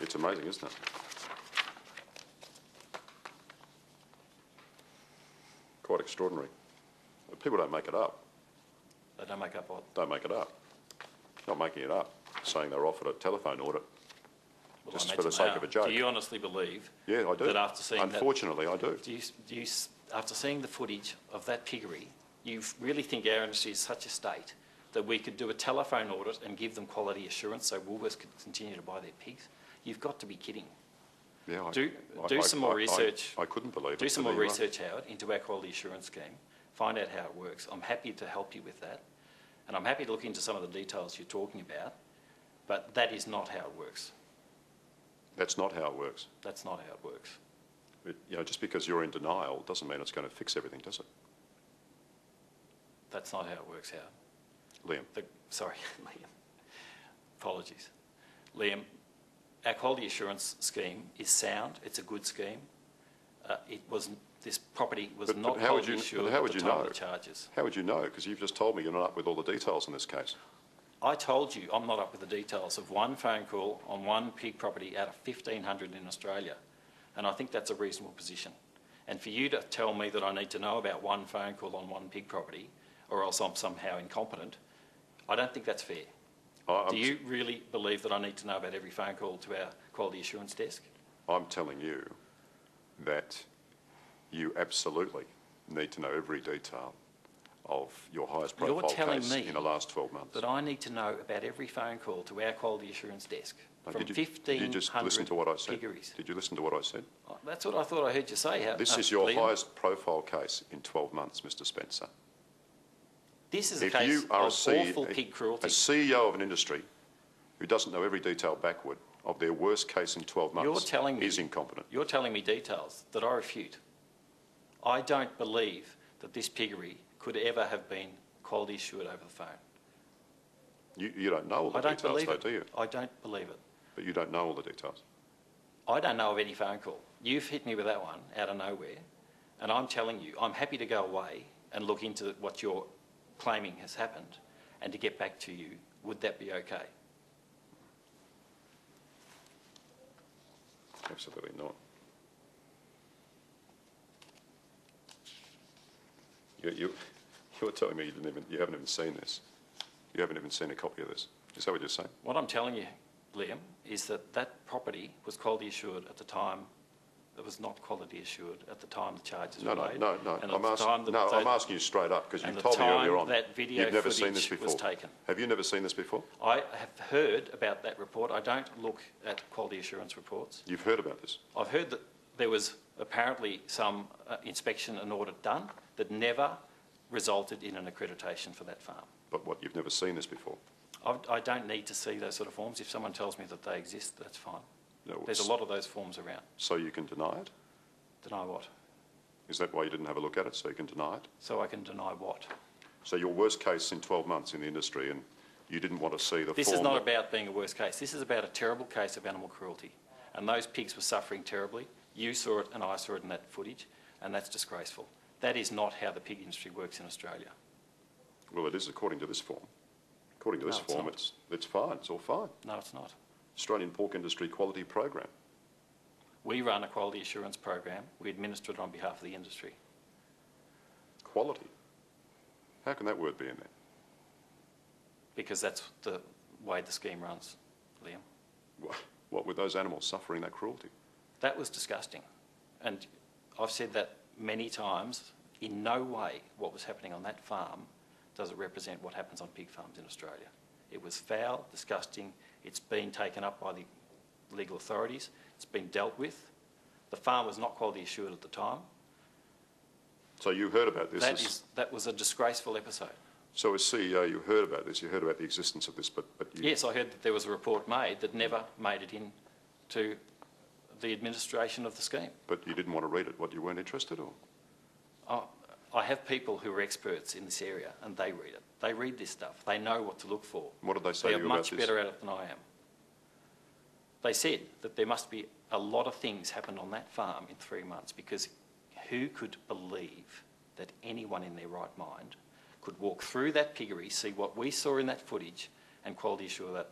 It's amazing, isn't it? Quite extraordinary. People don't make it up. They don't make up what? Don't make it up. Not making it up. Saying they're offered a telephone audit Well, just I for the imagine sake of a joke. Do you honestly believe? Yeah, I do. That after seeing Unfortunately, I do. After seeing the footage of that piggery, you really think our industry is such a state that we could do a telephone audit and give them quality assurance so Woolworths could continue to buy their pigs? You've got to be kidding. Yeah, do some more research. I couldn't believe it. Do some more research, Howard, into our quality assurance scheme. Find out how it works. I'm happy to help you with that. And I'm happy to look into some of the details you're talking about, but that is not how it works. That's not how it works. That's not how it works. Just because you're in denial doesn't mean it's going to fix everything, does it? That's not how it works, Howard. Liam. Sorry, Liam. Apologies. Liam, our quality assurance scheme is sound. It's a good scheme. This property was not quality assured at the time of the charges. How would you know? Because you've just told me you're not up with all the details in this case. I told you I'm not up with the details of one phone call on one pig property out of 1,500 in Australia. And I think that's a reasonable position. And for you to tell me that I need to know about one phone call on one pig property, or else I'm somehow incompetent, I don't think that's fair. Do you really believe that I need to know about every phone call to our quality assurance desk? I'm telling you that you absolutely need to know every detail of your highest profile case in the last 12 months. That I need to know about every phone call to our quality assurance desk from 1,500 Did you just listen to what I said? piggeries. Did you listen to what I said? Oh, that's what I thought I heard you say. This is your Liam. highest profile case in 12 months, Mr. Spencer. This is a case of awful pig cruelty. A CEO of an industry who doesn't know every detail backward of their worst case in 12 months is incompetent. You're telling me details that I refute. I don't believe that this piggery could ever have been quality assured over the phone. You don't know all the details though, do you? I don't believe it. But you don't know all the details. I don't know of any phone call. You've hit me with that one out of nowhere, and I'm telling you, I'm happy to go away and look into what you're claiming has happened and to get back to you. Would that be okay? Absolutely not. You're telling me you haven't even seen this. You haven't even seen a copy of this. Is that what you're saying? What I'm telling you, Liam, is that that property was quality assured at the time. It was not quality assured at the time the charges were made. No. I'm asking you straight up because you told me earlier on that video you've never seen this before. Was taken. Have you never seen this before? I have heard about that report. I don't look at quality assurance reports. You've heard about this? I've heard that there was apparently some inspection and audit done that never resulted in an accreditation for that farm. But what, you've never seen this before? I don't need to see those sort of forms. If someone tells me that they exist, that's fine. No, there's a lot of those forms around. So you can deny it? Deny what? Is that why you didn't have a look at it, so you can deny it? So I can deny what? So your worst case in 12 months in the industry, and you didn't want to see the form... This is not about being a worst case. This is about a terrible case of animal cruelty. And those pigs were suffering terribly. You saw it and I saw it in that footage, and that's disgraceful. That is not how the pig industry works in Australia. Well, it is according to this form. According to this form, it's fine. It's all fine. No, it's not. Australian Pork Industry Quality Program. We run a quality assurance program. We administer it on behalf of the industry. Quality? How can that word be in there? Because that's the way the scheme runs, Liam. What with those animals suffering that cruelty? That was disgusting. And I've said that many times. In no way what was happening on that farm does it represent what happens on pig farms in Australia. It was foul, disgusting. It's been taken up by the legal authorities. It's been dealt with. The farm was not quality assured at the time. So you heard about this? That was a disgraceful episode. So as CEO, you heard about this. You heard about the existence of this, but you... Yes, I heard that there was a report made that never made it into the administration of the scheme. But you didn't want to read it. What, you weren't interested, or...? I have people who are experts in this area and they read it. They read this stuff. They know what to look for. What did they say to you about this? They are much better at it than I am. They said that there must be a lot of things happened on that farm in 3 months, because who could believe that anyone in their right mind could walk through that piggery, see what we saw in that footage and quality assure that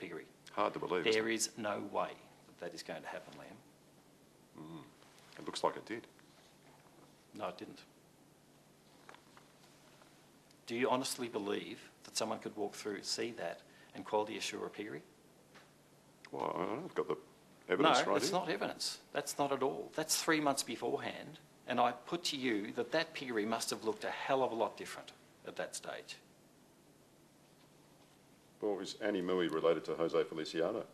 piggery? Hard to believe. There is no way that is going to happen, Liam. It looks like it did. No, it didn't. Do you honestly believe that someone could walk through, see that, and quality assure a piggery? Well, I've got the evidence right here. No, it's not evidence. That's not at all. That's 3 months beforehand. And I put to you that that piggery must have looked a hell of a lot different at that stage. Well, is Annie Mui related to Jose Feliciano?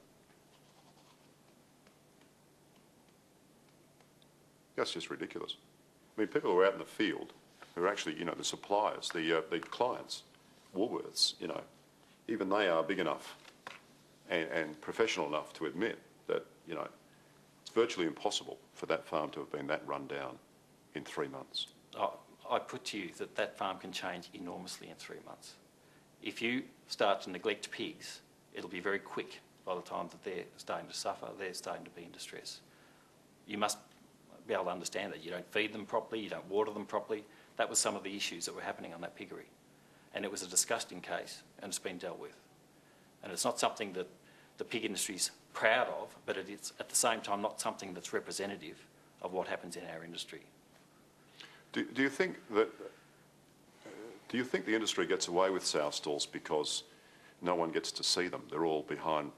That's just ridiculous. I mean, people who are out in the field, who are actually, the suppliers, the clients, Woolworths, even they are big enough and professional enough to admit that, it's virtually impossible for that farm to have been that run down in 3 months. I put to you that that farm can change enormously in 3 months. If you start to neglect pigs, it'll be very quick by the time that they're starting to suffer, they're starting to be in distress. You must be able to understand that. You don't feed them properly, you don't water them properly. That was some of the issues that were happening on that piggery. And it was a disgusting case, and it's been dealt with. And it's not something that the pig industry's proud of, but it is at the same time not something that's representative of what happens in our industry. Do you think the industry gets away with sow stalls because no one gets to see them? They're all behind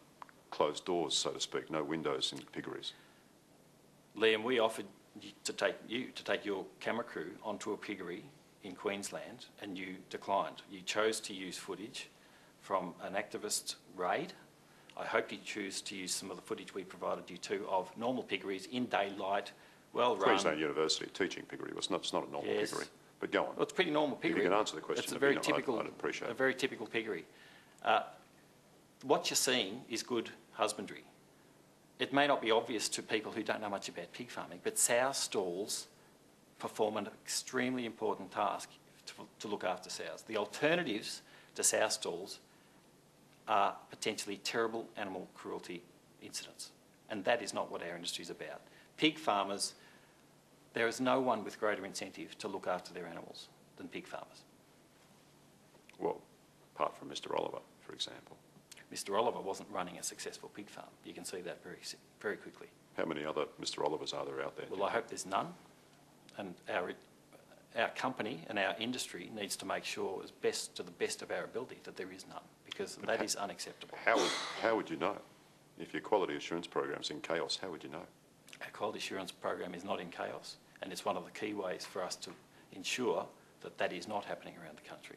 closed doors, so to speak, no windows in piggeries. Liam, we offered to take your camera crew onto a piggery in Queensland, and you declined. You chose to use footage from an activist raid. I hope you choose to use some of the footage we provided you too of normal piggeries in daylight, well run. Queensland University teaching piggery. It's not a normal piggery. But go on. Well, it's a pretty normal piggery. If you can answer the question, it's a very typical, I'd appreciate it. A very typical piggery. What you're seeing is good husbandry. It may not be obvious to people who don't know much about pig farming, but sow stalls perform an extremely important task to look after sows. The alternatives to sow stalls are potentially terrible animal cruelty incidents, and that is not what our industry is about. Pig farmers, there is no one with greater incentive to look after their animals than pig farmers. Well, apart from Mr. Oliver, for example. Mr. Oliver wasn't running a successful pig farm. You can see that very quickly. How many other Mr. Olivers are there out there? Well, I hope there's none. And our company and our industry needs to make sure, to the best of our ability, that there is none, because that is unacceptable. How would you know? If your quality assurance program's in chaos, how would you know? Our quality assurance program is not in chaos, and it's one of the key ways for us to ensure that that is not happening around the country.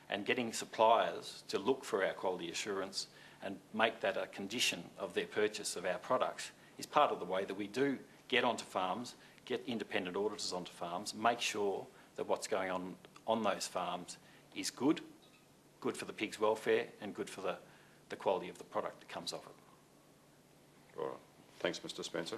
And getting suppliers to look for our quality assurance and make that a condition of their purchase of our products is part of the way that we do get onto farms, get independent auditors onto farms, make sure that what's going on those farms is good for the pig's welfare and good for the quality of the product that comes off it. All right. Thanks, Mr. Spencer.